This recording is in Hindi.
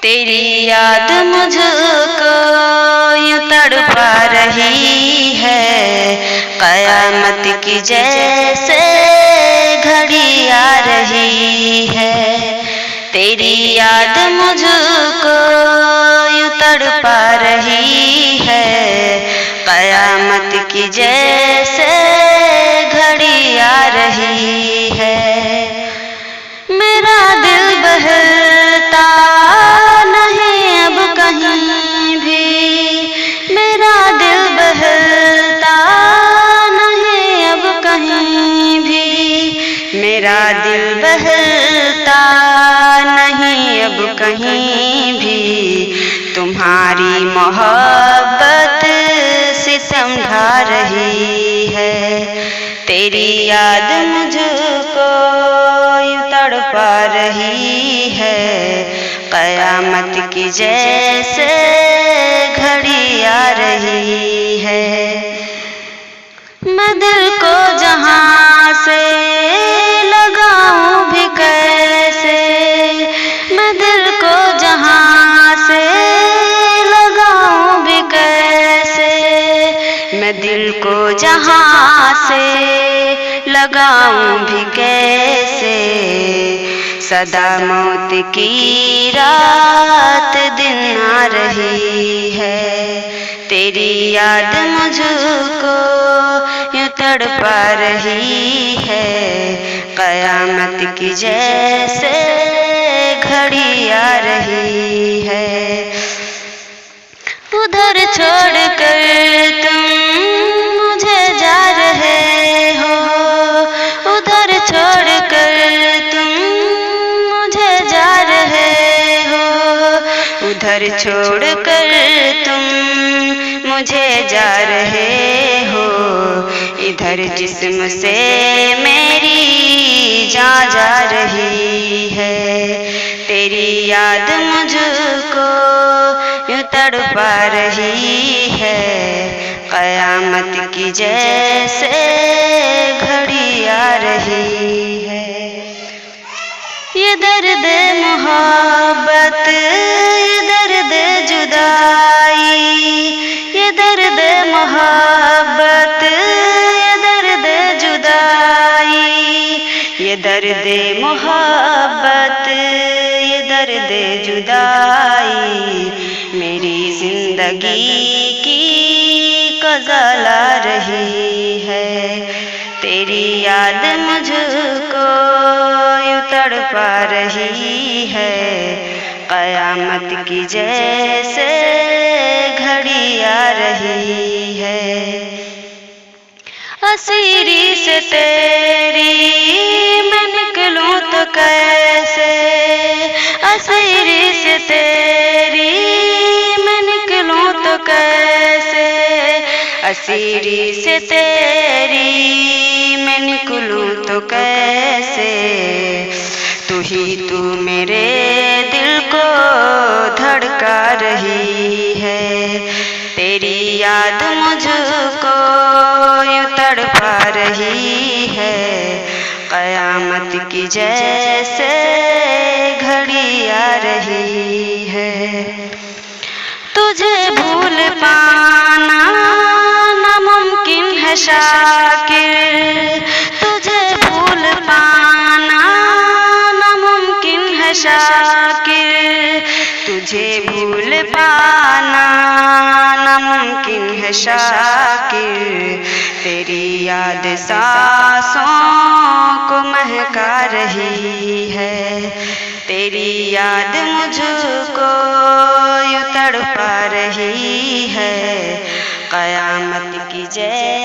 तेरी याद मुझको यूं तड़पा रही है, कयामत की जैसे घड़ी आ रही है। तेरी याद मुझको यूं तड़पा रही है, कयामत की जैसे घड़ी आ रही है। मेरा दिल बहलता नहीं अब कहीं भी, मेरा दिल बहलता नहीं अब कहीं भी, मेरा दिल बहलता नहीं अब कहीं भी। तुम्हारी मोहब्बत सितम ढा रही है। तेरी याद मुझको यूं तड़पा रही है, कयामत की जैसे घड़ी आ रही है। मैं दिल को जहां से लगाऊं भी कैसे, मैं दिल को जहां से लगाऊं भी कैसे, मैं दिल को जहां से लगाऊं भी कैसे। सदा मौत की रात दिन आ रही है। तेरी याद मुझको यूं तड़पा रही है, कयामत की जैसे घड़ी आ रही है। उधर छोड़ कर तुम मुझे जा रहे हो, उधर छोड़ कर तुम मुझे जा रहे हो, उधर छोड़ कर तुम मुझे जा रहे हो। इधर जिस्म से मेरी जान जा रही है। तेरी याद मुझको यूं तड़पा रही है, कयामत की जैसे घड़ी आ रही है। ये दर्द मोहब्बत, ये दर्द जुदाई, ये दर्द मोहब्बत, ये दर्द जुदाई, ये दर्द मोहब्बत, ये दर्द जुदाई मेरी जिंदगी की कज़ा ला रही है। तेरी याद मुझको यूं तड़पा रही है, कयामत की जैसे घड़ी आ रही है। असीरी से तेरी मैं निकलूं तो कैसे, असीरी से तेरी मैं निकलूं तो कैसे, असीरी से तेरी मैं निकलूं तो कैसे। तू ही तू मेरे दिल को धड़का रही है। तेरी याद मुझको यूं तड़पा रही है, कयामत की जैसे घड़ी आ रही है। तुझे भूल पाना नामुमकिन है शाकिर, तुझे भूल पाना नामुमकिन है शाकिर, तुझे भूल पाना नामुमकिन है शाकिर। तेरी याद सांसों को महका रही है। तेरी याद मुझको यूं तड़पा रही है, कयामत की जैसे